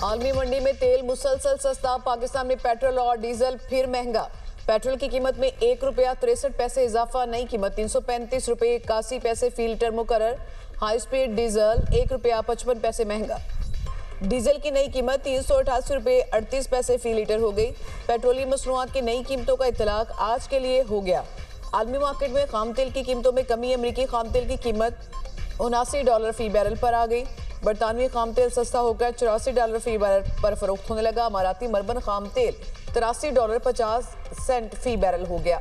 आलमी मंडी में तेल मुसलसल सस्ता, पाकिस्तान में पेट्रोल और डीजल फिर महंगा। पेट्रोल की कीमत में ₹1.63 इजाफा, नई कीमत ₹335.81 फी लीटर मुकर्रर। हाई स्पीड डीजल ₹1.55 महंगा। डीजल की नई कीमत ₹388.38 फी लीटर हो गई। पेट्रोलियम मसनूआत की नई कीमतों का इतलाक आज के लिए हो गया। आलमी मार्केट में खाम तेल की कीमतों में कमी, अमरीकी खाम तेल की कीमत $79 फी बैरल पर आ गई। बरतानवी खाम तेल सस्ता होकर $84 फी बैरल पर फरोख्त होने लगा। अमाराती मरबन खाम तेल $83.50 फी बैरल हो गया।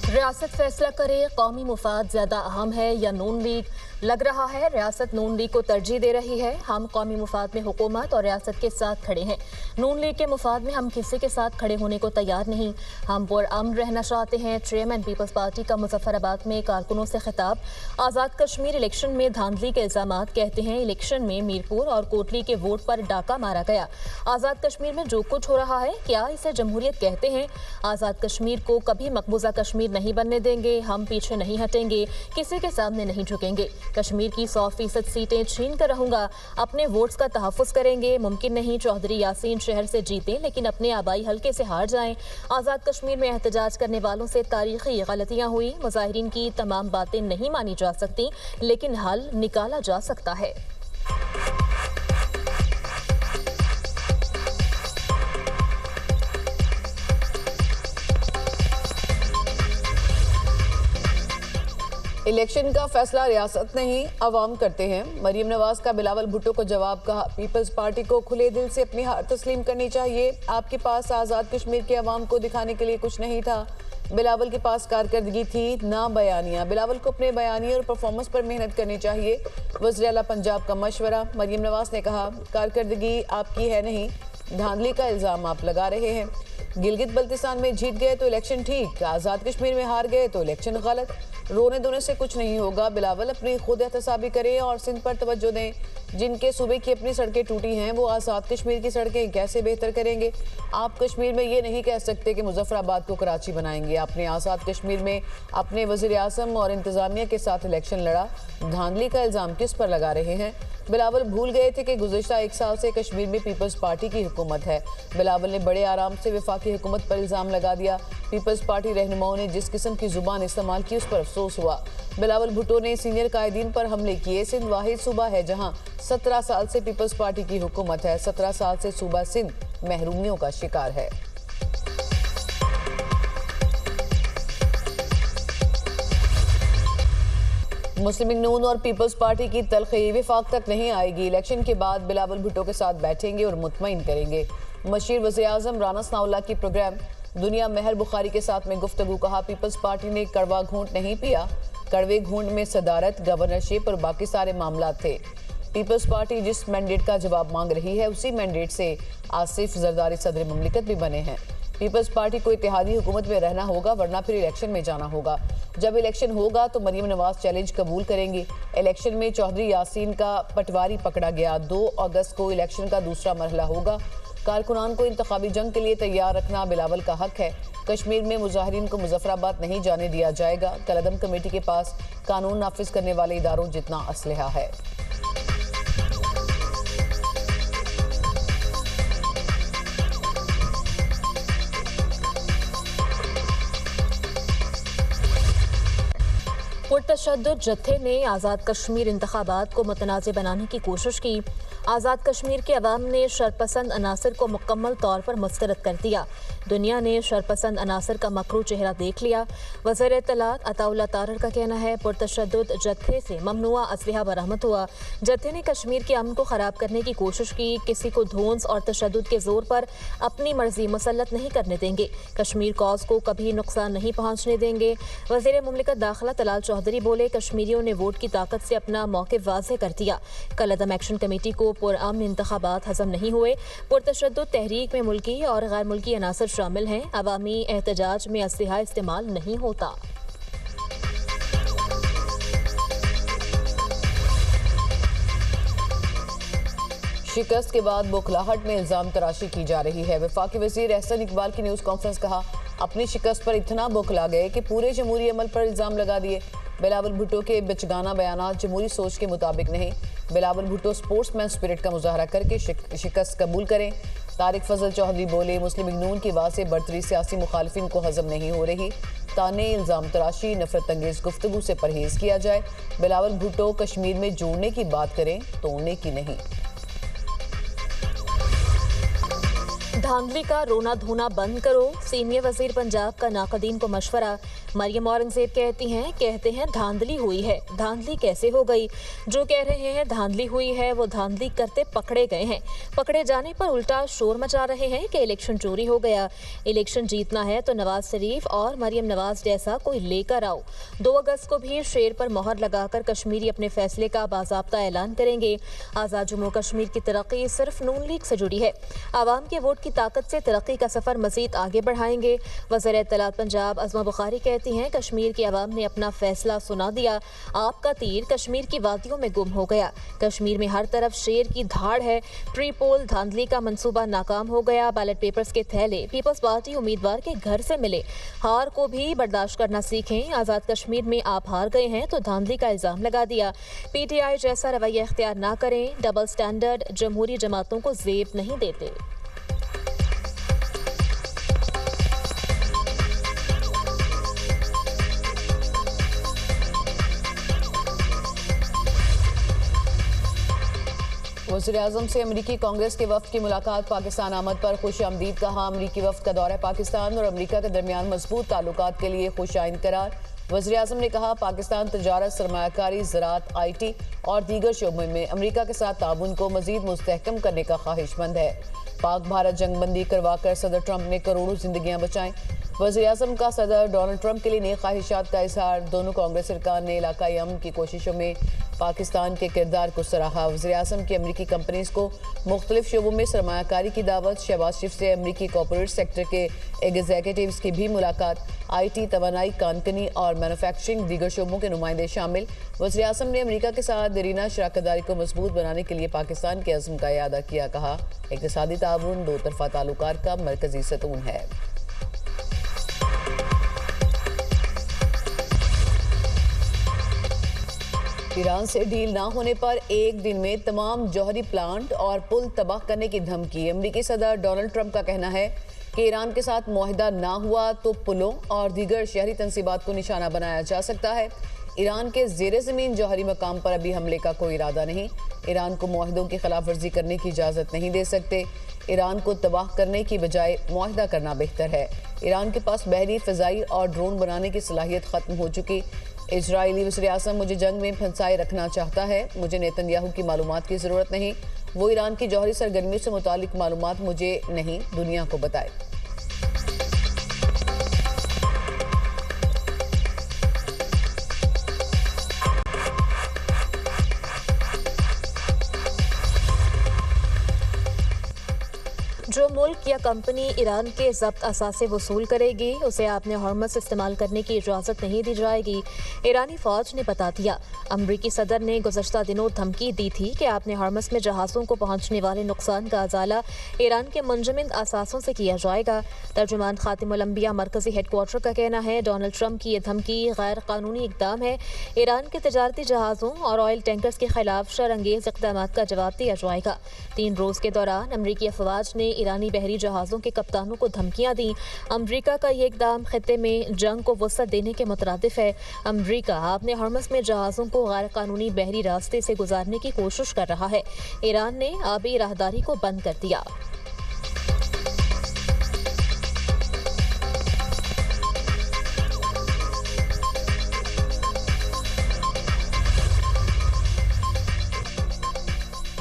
रियासत फैसला करे, कौमी मुफाद ज्यादा अहम है या नून लीग? लग रहा है रियासत नून लीग को तरजीह दे रही है। हम कौमी मुफाद में हुकूमत और रियासत के साथ खड़े हैं। नून लीग के मुफाद में हम किसी के साथ खड़े होने को तैयार नहीं। हम पुरअमन रहना चाहते हैं। चेयरमैन पीपल्स पार्टी का मुजफ्फराबाद में कारकुनों से खिताब। आज़ाद कश्मीर इलेक्शन में धांधली के इल्जामात, कहते हैं इलेक्शन में मीरपुर और कोटली के वोट पर डाका मारा गया। आज़ाद कश्मीर में जो कुछ हो रहा है, क्या इसे जमहूरियत कहते हैं? आज़ाद कश्मीर को कभी मकबूजा कश्मीर नहीं बनने देंगे। हम पीछे नहीं हटेंगे, किसी के सामने नहीं झुकेंगे। कश्मीर की 100% सीटें छीन कर रहूंगा। अपने वोट्स का तहफ़्फ़ुज़ करेंगे। मुमकिन नहीं चौधरी यासीन शहर से जीतें लेकिन अपने आबाई हल्के से हार जाएं। आज़ाद कश्मीर में एहतजाज करने वालों से तारीखी गलतियां हुई। मुजाहिरीन की तमाम बातें नहीं मानी जा सकती, लेकिन हल निकाला जा सकता है। इलेक्शन का फैसला रियासत नहीं, अवाम करते हैं। मरीम नवाज का बिलावल भुट्टो को जवाब, कहा पीपल्स पार्टी को खुले दिल से अपनी हार तस्लीम करनी चाहिए। आपके पास आज़ाद कश्मीर के अवाम को दिखाने के लिए कुछ नहीं था। बिलावल के पास कारकर्दगी थी, ना बयानिया। बिलावल को अपने बयानिया और परफॉर्मेंस पर मेहनत करनी चाहिए। वज़ीर आला पंजाब का मशवरा। मरीम नवाज ने कहा कारकर्दगी आपकी है नहीं, धांधली का इल्ज़ाम आप लगा रहे हैं। गिलगित बल्तिस्तान में जीत गए तो इलेक्शन ठीक, आज़ाद कश्मीर में हार गए तो इलेक्शन गलत। रोने धोने से कुछ नहीं होगा। बिलावल अपनी खुद एहतसाबी करें और सिंध पर तवज्जो दें। जिनके सूबे की अपनी सड़कें टूटी हैं, वो आज़ाद कश्मीर की सड़कें कैसे बेहतर करेंगे? आप कश्मीर में ये नहीं कह सकते कि मुजफ्फराबाद को कराची बनाएंगे। आपने आज़ाद कश्मीर में अपने वज़ीर आज़म और इंतज़ामिया के साथ इलेक्शन लड़ा। धांधली का इल्ज़ाम किस पर लगा रहे हैं? बिलावल भूल गए थे कि गुज़िश्ता 1 साल से कश्मीर में पीपल्स पार्टी की हुकूमत है। बिलावल ने बड़े आराम से वफाकी हुकूमत पर इल्ज़ाम लगा दिया। पीपल्स पार्टी रहनुमाओं ने जिस किस्म की जुबान इस्तेमाल की, उस पर अफसोस हुआ। बिलावल भुट्टो ने सीनियर कायदीन पर हमले किए। सिंध वाहिद सूबा है जहां 17 साल से पीपल्स पार्टी की हुकूमत है। 17 साल से सूबा सिंध महरूमियों का शिकार है। मुस्लिम लीग नून और पीपल्स पार्टी की तलखी विफाक तक नहीं आएगी। इलेक्शन के बाद बिलावल भुट्टो के साथ बैठेंगे और मुतमईन करेंगे। मशीर वज़ीर आज़म राना सनाउल्लाह की प्रोग्राम दुनिया महर बुखारी के साथ में गुफ्तगू, कहा पीपल्स पार्टी ने कड़वा घूंट नहीं पिया। कड़वे घूंट में सदारत, गवर्नरशिप और बाकी सारे मामला थे। पीपल्स पार्टी जिस मैंडेट का जवाब मांग रही है, उसी मैंडेट से आसिफ जरदारी सदर मुमलिकत भी बने हैं। पीपल्स पार्टी को इत्तेहादी हुकूमत में रहना होगा, वरना फिर इलेक्शन में जाना होगा। जब इलेक्शन होगा तो मरीम नवाज चैलेंज कबूल करेंगी। इलेक्शन में चौधरी यासीन का पटवारी पकड़ा गया। 2 अगस्त को इलेक्शन का दूसरा मरहला होगा। कारकुनान को इंतखाबी जंग के लिए तैयार रखना बिलावल का हक है। कश्मीर में मुजाहिरीन को मुजफ्फराबाद नहीं जाने दिया जाएगा। कलअदम कमेटी के पास कानून नाफिज करने वाले इदारों जितना असलहा है। पुरतशद्दुद जत्थे ने आज़ाद कश्मीर इंतखाबात को मुतनाज़ बनाने की कोशिश की। आज़ाद कश्मीर के अवाम ने शरपसंद अनासर को मुकम्मल तौर पर मुस्तरद कर दिया। दुनिया ने शरपसंद अनासर का मकरू चेहरा देख लिया। वज़ीर इत्तलात अताउल्लाह तारर का कहना है पुरतशद्दुद जत्थे से ममनुआ असलहा बरामद हुआ। जत्थे ने कश्मीर के अमन को ख़राब करने की कोशिश की। किसी को धोंस और तशद्दुद के जोर पर अपनी मर्जी मुसल्लत नहीं करने देंगे। कश्मीर कॉज को कभी नुकसान नहीं पहुँचने देंगे। वज़ीर मुमलिकत दाखिला तलाल चौधरी बोले कश्मीरियों ने वोट की ताकत से अपना मौक़िफ़ वाज़ेह कर दिया। कलअदम एक्शन कमेटी को पुरअमन इंतखाबात हज़म नहीं हुए। पुरतशद्दुद तहरीक में मुल्की और गैर मुल्की अनासर शामिल हैं। अवामी एहतजाज में असलहा इस्तेमाल नहीं होता। शिकस्त के बाद बौखलाहट में इल्जाम तराशी की जा रही है। वफाकी वज़ीर एहसन इकबाल की न्यूज़ कॉन्फ्रेंस, कहा अपनी शिकस्त पर इतना बौखला गए कि पूरे जमहूरी अमल पर इल्जाम लगा दिए। बिलावल भुट्टो के बिचगाना बयानात जमहूरी सोच के मुताबिक नहीं। बिलावल भुट्टो स्पोर्ट्समैन स्पिरिट का मुजाहरा करके शिकस्त कबूल करें। तारिक फजल चौधरी बोले, मुस्लिम लीग नून की वाज़ेह बढ़तरी सियासी मुखालिफिन को हजम नहीं हो रही। ताने, इल्ज़ाम तराशी, नफरत अंगेज गुफ्तगू से परहेज किया जाए। बिलावल भुट्टो कश्मीर में जोड़ने की बात करें, तोड़ने की नहीं। धांधली का रोना धोना बंद करो, सीनियर वजीर पंजाब का नाकदीन को मशवरा। मरियम औरंगजेब कहते हैं धांधली हुई है। धांधली कैसे हो गई? जो कह रहे हैं धांधली हुई है वो धांधली करते पकड़े गए हैं। पकड़े जाने पर उल्टा शोर मचा रहे हैं कि इलेक्शन चोरी हो गया। इलेक्शन जीतना है तो नवाज शरीफ और मरियम नवाज जैसा कोई लेकर आओ। 2 अगस्त को भी शेर पर मोहर लगाकर कश्मीरी अपने फैसले का बाज़ाब्ता ऐलान करेंगे। आज़ाद जम्मू कश्मीर की तरक्की सिर्फ नून लीग से जुड़ी है। आवाम के वोट की ताकत से तरक्की का सफर मजीद आगे बढ़ाएंगे। वज़ीर इत्तलात पंजाब अज़मा बुखारी कहती हैं, कश्मीर की आवाम ने अपना फैसला सुना दिया। आपका तीर कश्मीर की वादियों में गुम हो गया। कश्मीर में हर तरफ शेर की धाड़ है। प्री पोल धांधली का मंसूबा नाकाम हो गया। बैलेट पेपर्स के थैले पीपल्स पार्टी उम्मीदवार के घर से मिले। हार को भी बर्दाश्त करना सीखें। आज़ाद कश्मीर में आप हार गए हैं तो धांधली का इल्जाम लगा दिया। PTI जैसा रवैया इख्तियार ना करें। डबल स्टैंडर्ड जमहूरी जमातों को जेब नहीं देते। वज़ीर-ए-आज़म से अमरीकी कांग्रेस के वफ्द की मुलाकात। पाकिस्तान आमद पर खुश आमदीद कहा। अमरीकी वफ्द का दौरा पाकिस्तान और अमरीका के दरमियान मजबूत ताल्लुकात के लिए खुश आइंद करार। वज़ीर-ए-आज़म ने कहा, पाकिस्तान तजारत, सरमायाकारी, ज़राअत, IT और दीगर शोबों में अमरीका के साथ ताउन को मजीद मुस्तहकम करने का ख्वाहिशमंद है। पाक भारत जंगबंदी करवाकर सदर ट्रंप ने करोड़ों जिंदगियां बचाएं। वज़ीर-ए-आज़म का सदर डोनाल्ड ट्रंप के लिए नेक ख्वाहिशात का इजहार। दोनों कांग्रेस सरकार ने इलाकाई अमन की कोशिशों में पाकिस्तान के किरदार को सराहा। वज़ीर-ए-आज़म की अमरीकी कंपनीज को मुख्तलिफ शोबों में सरमायाकारी की दावत। शहबाज शरीफ से अमरीकी कॉर्पोरेट सेक्टर के एग्जीक्यूटिव्स की भी मुलाकात। IT, तवानाई, कानकनी और मैन्युफैक्चरिंग दीगर शोबों के नुमाइंदे शामिल। वज़ीर-ए-आज़म ने अमरीका के साथ देरीना शराकतदारी को मजबूत बनाने के लिए पाकिस्तान के अज़्म का इयादा किया। कहा, इक़्तिसादी ताउन दो तरफ़ा ताल्लुकात का मरकजी सतून है। ईरान से डील ना होने पर एक दिन में तमाम जौहरी प्लांट और पुल तबाह करने की धमकी। अमरीकी सदर डोनाल्ड ट्रंप का कहना है कि ईरान के साथ मुआहिदा ना हुआ तो पुलों और दीगर शहरी तंसीबात को निशाना बनाया जा सकता है। ईरान के ज़ेरे ज़मीन जौहरी मकाम पर अभी हमले का कोई इरादा नहीं। ईरान को मुआहिदों की खिलाफ वर्जी करने की इजाज़त नहीं दे सकते। ईरान को तबाह करने की बजाय मुआहिदा करना बेहतर है। ईरान के पास बहरी, फ़ज़ाई और ड्रोन बनाने की सलाहियत ख़त्म हो चुकी। इजरायली वज़ीर-ए-आज़म मुझे जंग में फंसाए रखना चाहता है। मुझे नेतन्याहू की मालूमात की ज़रूरत नहीं। वो ईरान की जौहरी सरगर्मियों से मुतालिक मालूमात मुझे नहीं, दुनिया को बताए। जो मुल्क या कंपनी ईरान के ज़ब्त असासे वसूल करेगी उसे आपने हॉर्मस इस्तेमाल करने की इजाज़त नहीं दी जाएगी। ईरानी फ़ौज ने बता दिया। अमरीकी सदर ने गुज़श्ता दिनों धमकी दी थी कि आपने हॉर्मस में जहाज़ों को पहुँचने वाले नुकसान का अजाला ईरान के मुंजमद असासों से किया जाएगा। तर्जुमान खातिमुल अंबिया मरकज़ी हेडक्वार्टर का कहना है, डोनाल्ड ट्रंप की ये धमकी गैर कानूनी इक़दाम है। ईरान के तजारती जहाज़ों और ऑयल टैंकर्स के खिलाफ शरअंगेज़ इक़दाम का जवाब दिया जाएगा। 3 रोज़ के दौरान अमरीकी अफवाज ने ईरानी बहरी जहाज़ों के कप्तानों को धमकियां दी। अमरीका का ये इक़दाम खित्ते में जंग को वसअत देने के मुतरादिफ है। अमरीका अपने हॉर्मस में जहाज़ों को गैर कानूनी बहरी रास्ते से गुजारने की कोशिश कर रहा है। ईरान ने आबी राहदारी को बंद कर दिया।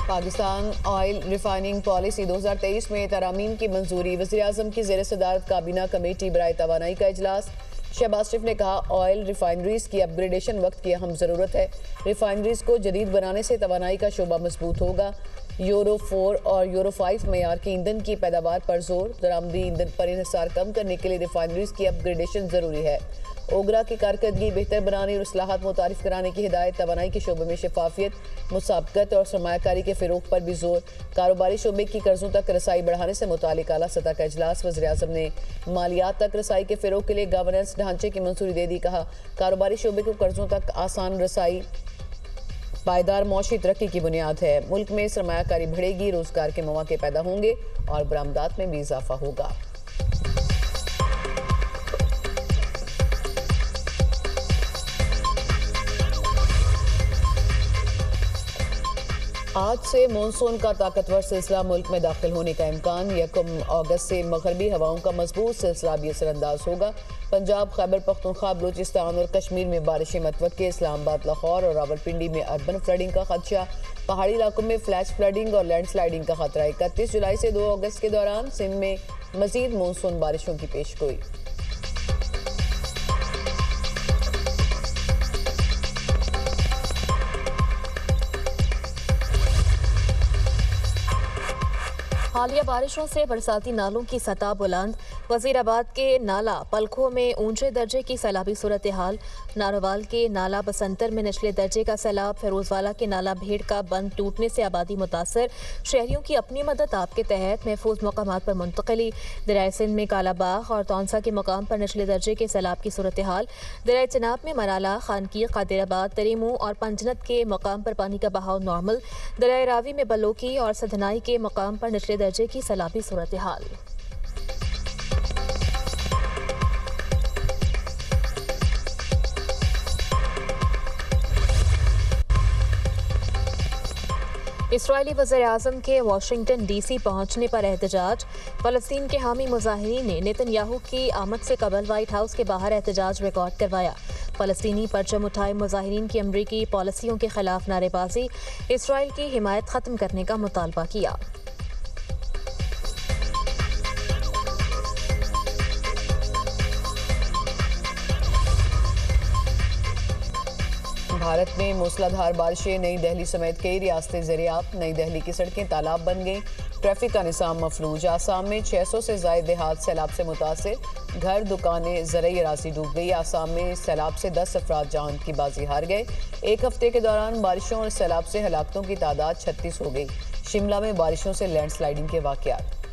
पाकिस्तान ऑयल रिफाइनिंग पॉलिसी 2023 में तरामीम की मंजूरी। वज़ीर-ए-आज़म की ज़ेर सदारत काबीना कमेटी बराए तवानाई का इजलास। शहबाज शरीफ ने कहा, ऑयल रिफाइनरीज की अपग्रेडेशन वक्त की अहम ज़रूरत है। रिफाइनरीज को जदीद बनाने से तवानाई का शोबा मजबूत होगा। यूरो 4 और यूरो 5 मयार के ईंधन की पैदावार पर जोर। दरामदी ईंधन पर इन्हिसार कम करने के लिए रिफाइनरीज की अपग्रेडेशन जरूरी है। ओगरा की कारकर्दगी बेहतर बनाने और इस्लाहात मुतारिफ कराने की हिदायत। तवानाई के शोबे में शफाफियत, मुसाबकत और सरमायाकारी के फ़रोग पर भी जोर। कारोबारी शोबे की कर्जों तक रसाई बढ़ाने से मुतालिक आला सतह का इजलास। वज़ीर-ए-आज़म ने मालियात तक रसाई के फ़रोग के लिए गवर्नेंस ढांचे की मंजूरी दे दी। कहा, कारोबारी शोबे को कर्जों तक आसान रसाई पायदार मौशी तरक्की की बुनियाद है। मुल्क में सरमायाकारी बढ़ेगी, रोजगार के मौके पैदा होंगे और बरामदात में भी इजाफा होगा। आज से मानसून का ताकतवर सिलसिला मुल्क में दाखिल होने का इम्कान। 1 अगस्त से मगरबी हवाओं का मजबूत सिलसिला भी असरअंदाज होगा। पंजाब, खैबर पख्तूनख्वा, बलूचिस्तान और कश्मीर में बारिशें मतवक्के। इस्लामाबाद, लाहौर और रावलपिंडी में अर्बन फ्लडिंग का खदशा। पहाड़ी इलाकों में फ्लैश फ्लडिंग और लैंडस्लाइडिंग का खतरा। 31 जुलाई से 2 अगस्त के दौरान सिंध में मजीद मानसून बारिशों की पेशगोई। हालिया बारिशों से बरसाती नालों की सतह बुलंद। वजीराबाद के नाला पलखों में ऊंचे दर्जे की सैलाबी सूरत हाल। नारोवाल के नाला बसंतर में निचले दर्जे का सैलाब। फिरोजवाला के नाला भीड़ का बंद टूटने से आबादी मुतासर। शहरियों की अपनी मदद आपके तहत महफूज मकामात पर मुंतकली। दरियाए सिंध में कालाबाग और तौंसा के मकाम पर निचले दर्जे के सैलाब की सूरत हाल। दरियाए चिनाब में मराला, खानकी, कादिराबाद, तरीमू और पंजनत के मकाम पर पानी का बहाव नॉर्मल। दरियाए रावी में बलोकी और सधनाई के मकाम पर निचले दर्जे की सैलाबी सूरत हाल। इसराइली वज़ीर-ए-आज़म के वाशिंगटन डीसी पहुंचने पर एहतजाज। फ़लस्तीन के हामी मुजाहिरीन ने नेतन्याहू की आमद से कबल व्हाइट हाउस के बाहर एहतजाज रिकॉर्ड करवाया। फ़लस्तीनी परचम उठाए मुजाहिरीन की अमरीकी पॉलिसियों के खिलाफ नारेबाजी। इसराइल की हिमायत ख़त्म करने का मुतालबा किया। भारत में मूसलाधार बारिशें। नई दिल्ली समेत कई रियासतें ज़ेर-ए-आब। नई दिल्ली की सड़कें तालाब बन गईं। ट्रैफिक का निज़ाम मफलूज। आसाम में 600 से ज़ायद देहात सैलाब से मुतासिर। घर, दुकानें, ज़रई अराज़ी डूब गई। आसाम में सैलाब से 10 अफराद जान की बाजी हार गए। एक हफ्ते के दौरान बारिशों और सैलाब से हलाकतों की तादाद 36 हो गई। शिमला में बारिशों से लैंडस्लाइडिंग के वाक़यात।